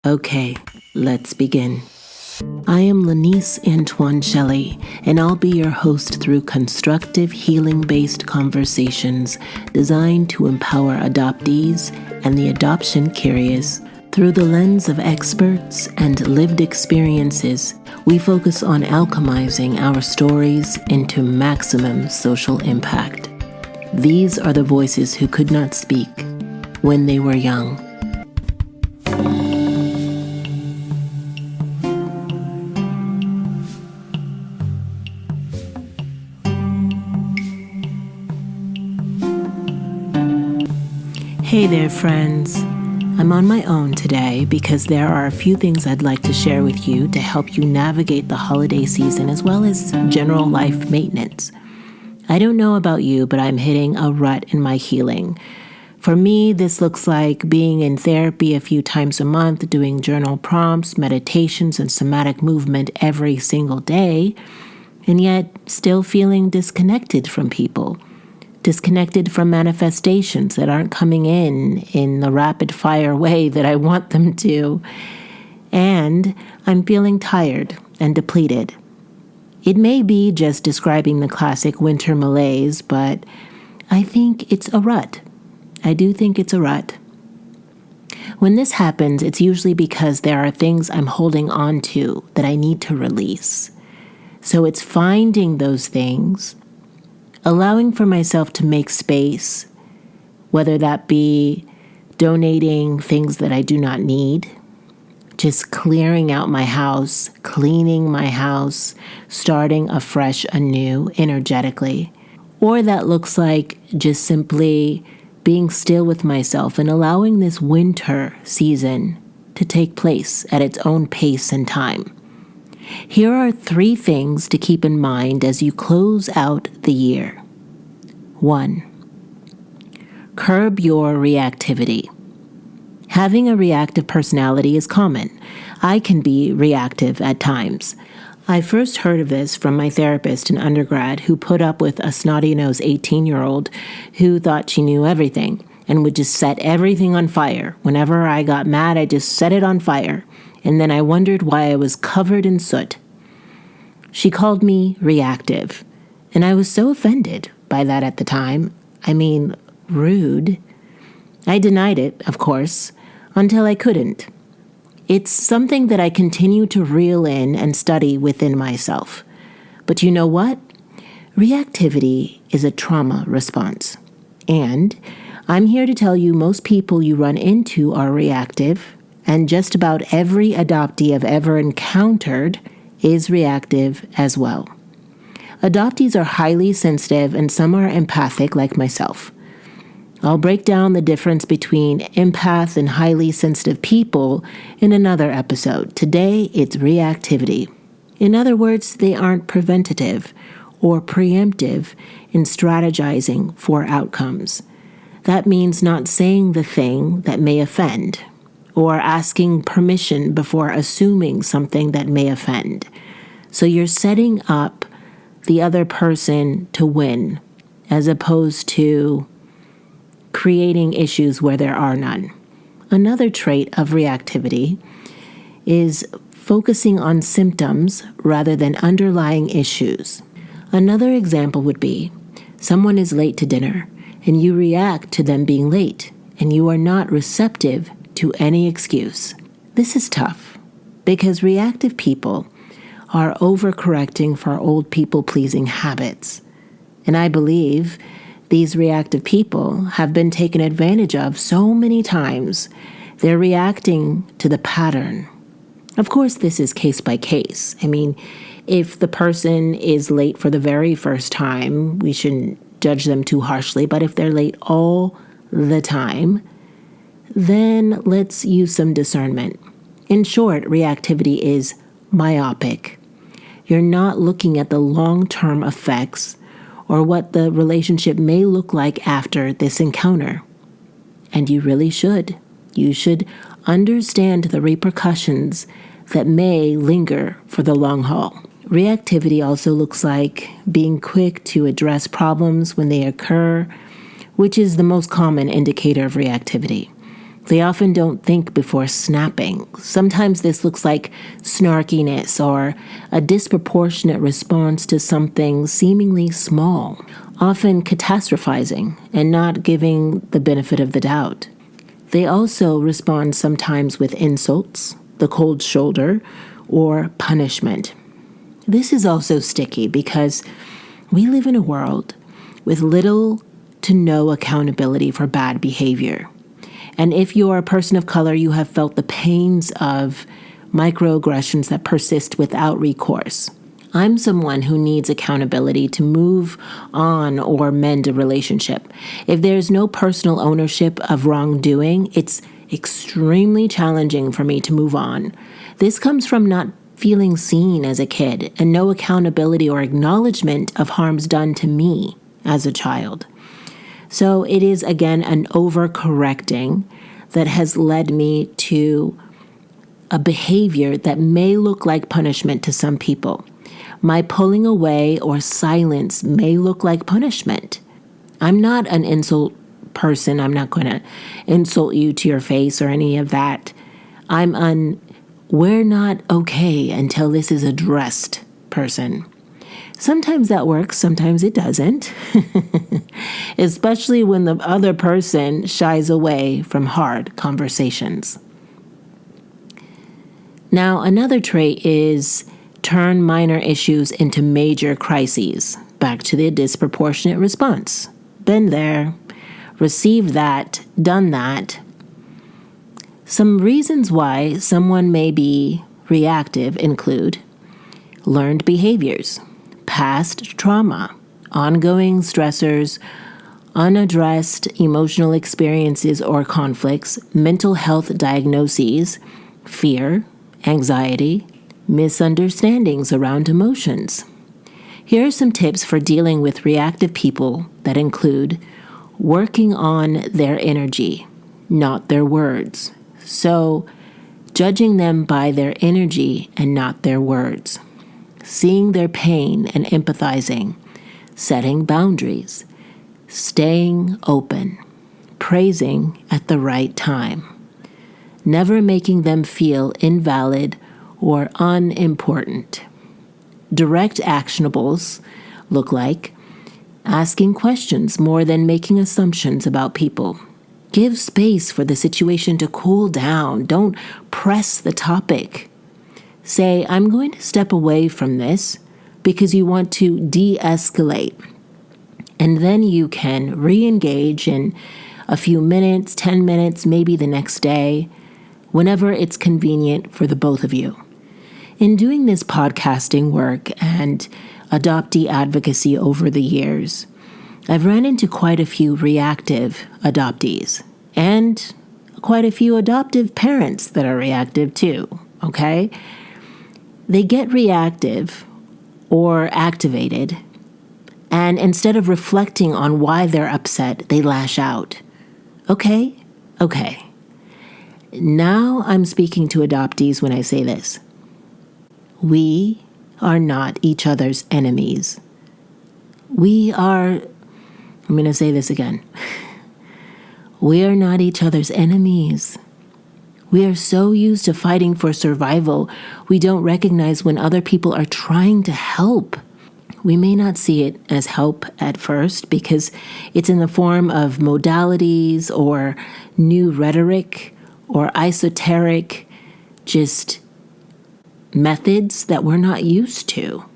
Okay, let's begin. I am Lanice Antoine Shelley, and I'll be your host through constructive, healing-based conversations designed to empower adoptees and the adoption curious. Through the lens of experts and lived experiences, we focus on alchemizing our stories into maximum social impact. These are the voices who could not speak when they were young. Hey there, friends. I'm on my own today because there are a few things I'd like to share with you to help you navigate the holiday season as well as general life maintenance. I don't know about you, but I'm hitting a rut in my healing. For me, this looks like being in therapy a few times a month, doing journal prompts, meditations, and somatic movement every single day, and yet still feeling disconnected from people. Disconnected from manifestations that aren't coming in the rapid-fire way that I want them to. And I'm feeling tired and depleted. It may be just describing the classic winter malaise, but I think it's a rut. I do think it's a rut. When this happens, it's usually because there are things I'm holding on to that I need to release. So it's finding those things, allowing for myself to make space, whether that be donating things that I do not need, just clearing out my house, cleaning my house, starting afresh, anew, energetically. Or that looks like just simply being still with myself and allowing this winter season to take place at its own pace and time. Here are 3 things to keep in mind as you close out the year. 1. Curb your reactivity. Having a reactive personality is common. I can be reactive at times. I first heard of this from my therapist in undergrad who put up with a snotty-nosed 18-year-old who thought she knew everything and would just set everything on fire. Whenever I got mad, I just set it on fire. And then I wondered why I was covered in soot. She called me reactive, and I was so offended by that at the time. I mean, rude. I denied it, of course, until I couldn't. It's something that I continue to reel in and study within myself. But you know what? Reactivity is a trauma response. And I'm here to tell you most people you run into are reactive, and just about every adoptee I've ever encountered is reactive as well. Adoptees are highly sensitive and some are empathic like myself. I'll break down the difference between empath and highly sensitive people in another episode. Today, it's reactivity. In other words, they aren't preventative or preemptive in strategizing for outcomes. That means not saying the thing that may offend, or asking permission before assuming something that may offend. So you're setting up the other person to win, as opposed to creating issues where there are none. Another trait of reactivity is focusing on symptoms rather than underlying issues. Another example would be someone is late to dinner, and you react to them being late, and you are not receptive to any excuse. This is tough because reactive people are overcorrecting for old people-pleasing habits. And I believe these reactive people have been taken advantage of so many times, they're reacting to the pattern. Of course, this is case by case. I mean, if the person is late for the very first time, we shouldn't judge them too harshly. But if they're late all the time, then let's use some discernment. In short, reactivity is myopic. You're not looking at the long-term effects or what the relationship may look like after this encounter. And you really should. You should understand the repercussions that may linger for the long haul. Reactivity also looks like being quick to address problems when they occur, which is the most common indicator of reactivity. They often don't think before snapping. Sometimes this looks like snarkiness or a disproportionate response to something seemingly small, often catastrophizing and not giving the benefit of the doubt. They also respond sometimes with insults, the cold shoulder, or punishment. This is also sticky because we live in a world with little to no accountability for bad behavior. And if you are a person of color, you have felt the pains of microaggressions that persist without recourse. I'm someone who needs accountability to move on or mend a relationship. If there's no personal ownership of wrongdoing, it's extremely challenging for me to move on. This comes from not feeling seen as a kid and no accountability or acknowledgement of harms done to me as a child. So it is, again, an overcorrecting that has led me to a behavior that may look like punishment to some people. My pulling away or silence may look like punishment. I'm not an insult person. I'm not going to insult you to your face or any of that. We're not okay until this is addressed person. Sometimes that works, sometimes it doesn't, especially when the other person shies away from hard conversations. Now, another trait is turn minor issues into major crises. Back to the disproportionate response. Been there, received that, done that. Some reasons why someone may be reactive include learned behaviors, past trauma, ongoing stressors, unaddressed emotional experiences or conflicts, mental health diagnoses, fear, anxiety, misunderstandings around emotions. Here are some tips for dealing with reactive people that include working on their energy, not their words. So, judging them by their energy and not their words. Seeing their pain and empathizing, setting boundaries, staying open, praising at the right time, never making them feel invalid or unimportant. Direct actionables look like asking questions more than making assumptions about people. Give space for the situation to cool down. Don't press the topic. Say, I'm going to step away from this because you want to de-escalate. And then you can re-engage in a few minutes, 10 minutes, maybe the next day, whenever it's convenient for the both of you. In doing this podcasting work and adoptee advocacy over the years, I've run into quite a few reactive adoptees and quite a few adoptive parents that are reactive too, okay? They get reactive or activated, and instead of reflecting on why they're upset, they lash out. Okay. Now I'm speaking to adoptees when I say this. We are not each other's enemies. I'm going to say this again. We are not each other's enemies. We are so used to fighting for survival, we don't recognize when other people are trying to help. We may not see it as help at first because it's in the form of modalities or new rhetoric or esoteric just methods that we're not used to,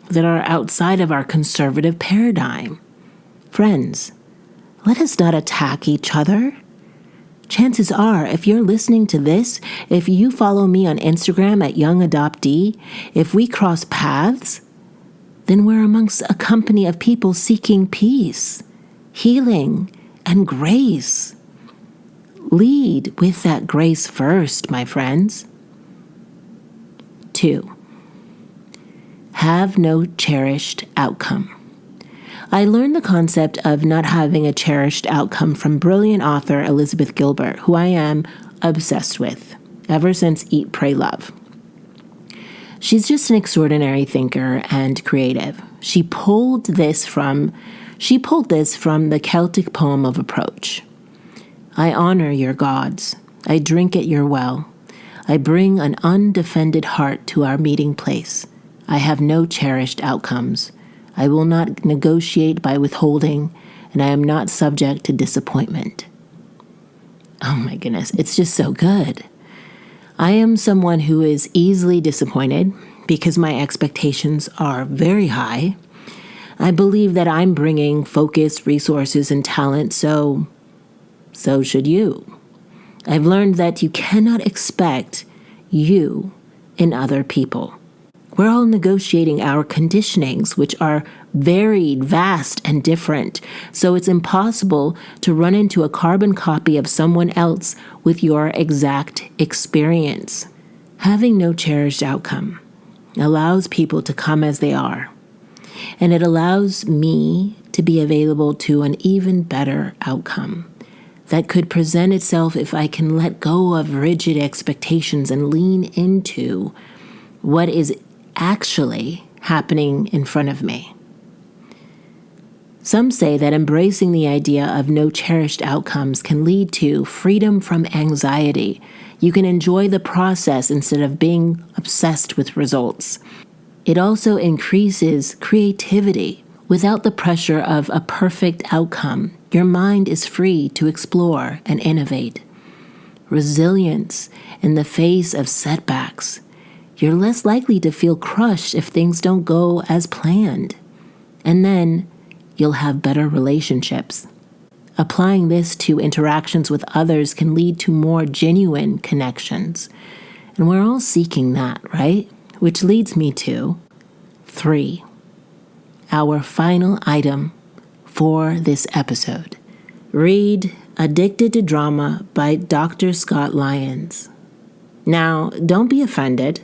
that are outside of our conservative paradigm. Friends, let us not attack each other. Chances are, if you're listening to this, if you follow me on Instagram at Young Adoptee, if we cross paths, then we're amongst a company of people seeking peace, healing, and grace. Lead with that grace first, my friends. 2, have no cherished outcome. I learned the concept of not having a cherished outcome from brilliant author Elizabeth Gilbert, who I am obsessed with ever since Eat, Pray, Love. She's just an extraordinary thinker and creative. She pulled this from the Celtic poem of approach. I honor your gods. I drink at your well. I bring an undefended heart to our meeting place. I have no cherished outcomes. I will not negotiate by withholding, and I am not subject to disappointment. Oh my goodness, it's just so good. I am someone who is easily disappointed because my expectations are very high. I believe that I'm bringing focus, resources, and talent, so should you. I've learned that you cannot expect you in other people. We're all negotiating our conditionings, which are varied, vast, and different. So it's impossible to run into a carbon copy of someone else with your exact experience. Having no cherished outcome allows people to come as they are. And it allows me to be available to an even better outcome that could present itself if I can let go of rigid expectations and lean into what is actually happening in front of me. Some say that embracing the idea of no cherished outcomes can lead to freedom from anxiety. You can enjoy the process instead of being obsessed with results. It also increases creativity. Without the pressure of a perfect outcome, your mind is free to explore and innovate. Resilience in the face of setbacks. You're less likely to feel crushed if things don't go as planned. And then you'll have better relationships. Applying this to interactions with others can lead to more genuine connections. And we're all seeking that, right? Which leads me to 3, our final item for this episode. Read Addicted to Drama by Dr. Scott Lyons. Now, don't be offended,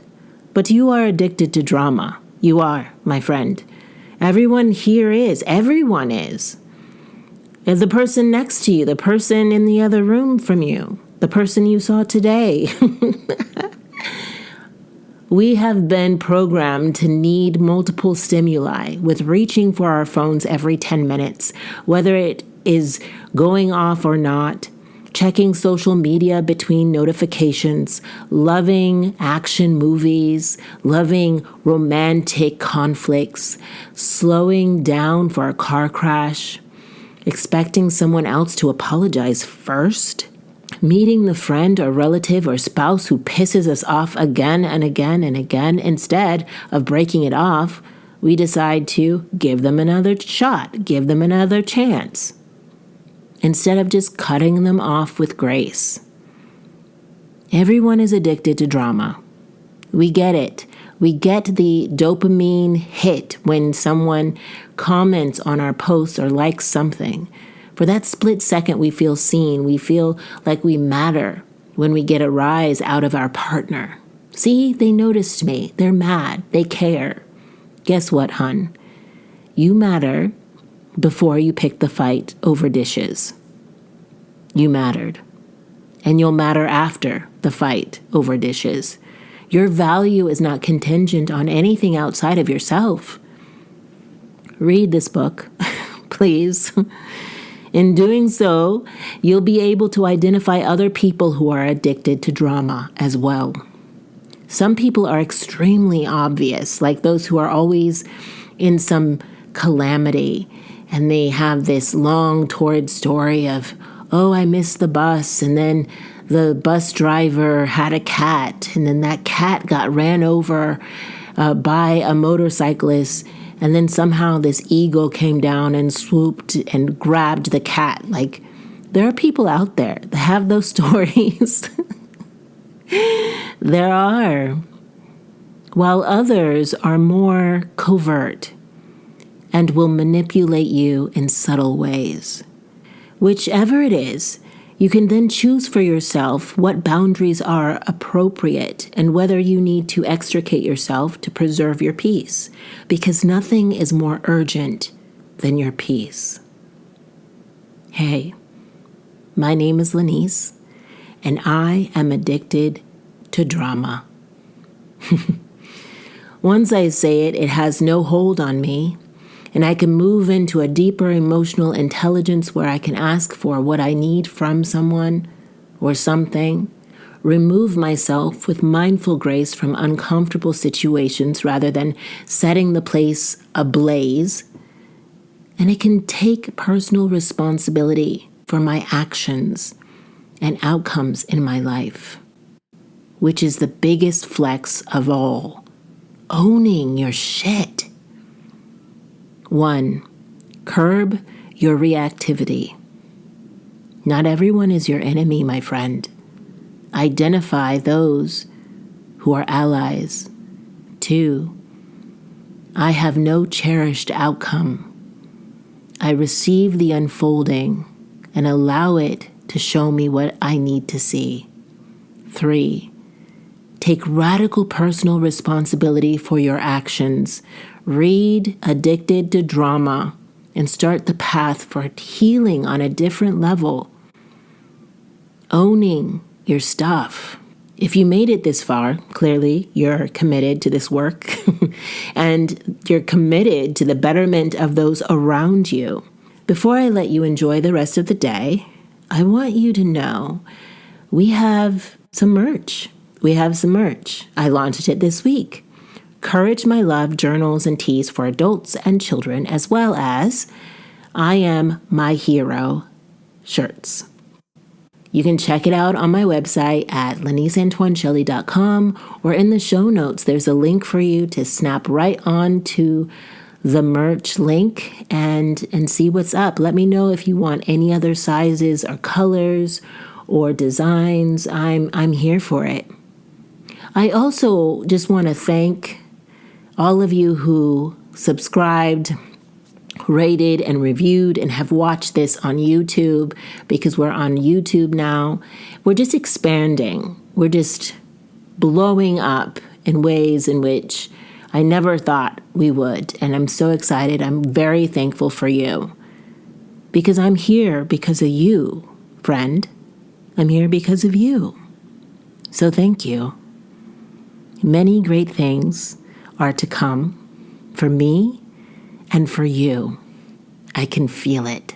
but you are addicted to drama. You are, my friend. Everyone here is. Everyone is. And the person next to you, the person in the other room from you, the person you saw today. We have been programmed to need multiple stimuli with reaching for our phones every 10 minutes, whether it is going off or not, checking social media between notifications, loving action movies, loving romantic conflicts, slowing down for a car crash, expecting someone else to apologize first, meeting the friend or relative or spouse who pisses us off again and again and again. Instead of breaking it off, we decide to give them another shot, give them another chance, instead of just cutting them off with grace. Everyone is addicted to drama. We get it. We get the dopamine hit when someone comments on our posts or likes something. For that split second, we feel seen. We feel like we matter when we get a rise out of our partner. See, they noticed me. They're mad. They care. Guess what, hun? You matter before you picked the fight over dishes. You mattered. And you'll matter after the fight over dishes. Your value is not contingent on anything outside of yourself. Read this book, please. In doing so, you'll be able to identify other people who are addicted to drama as well. Some people are extremely obvious, like those who are always in some calamity, and they have this long, torrid story of, oh, I missed the bus, and then the bus driver had a cat, and then that cat got ran over by a motorcyclist, and then somehow this eagle came down and swooped and grabbed the cat. Like, there are people out there that have those stories. There are. While others are more covert and will manipulate you in subtle ways. Whichever it is, you can then choose for yourself what boundaries are appropriate and whether you need to extricate yourself to preserve your peace, because nothing is more urgent than your peace. Hey, my name is Lanice, and I am addicted to drama. Once I say it, it has no hold on me, And I can move into a deeper emotional intelligence where I can ask for what I need from someone or something, remove myself with mindful grace from uncomfortable situations rather than setting the place ablaze. And I can take personal responsibility for my actions and outcomes in my life, which is the biggest flex of all. Owning your shit. 1. Curb your reactivity. Not everyone is your enemy, my friend. Identify those who are allies. 2. I have no cherished outcome. I receive the unfolding and allow it to show me what I need to see. 3. Take radical personal responsibility for your actions. Read Addicted to Drama and start the path for healing on a different level. Owning your stuff. If you made it this far, clearly you're committed to this work and you're committed to the betterment of those around you. Before I let you enjoy the rest of the day, I want you to know we have some merch. I launched it this week. Courage My Love journals and teas for adults and children, as well as I Am My Hero shirts. You can check it out on my website at leniceantoineshelley.com, or in the show notes, there's a link for you to snap right on to the merch link and see what's up. Let me know if you want any other sizes or colors or designs. I'm here for it. I also just want to thank all of you who subscribed, rated, and reviewed and have watched this on YouTube, because we're on YouTube now. We're just expanding. We're just blowing up in ways in which I never thought we would. And I'm so excited. I'm very thankful for you, because I'm here because of you, friend. I'm here because of you. So thank you. Many great things are to come for me and for you. I can feel it.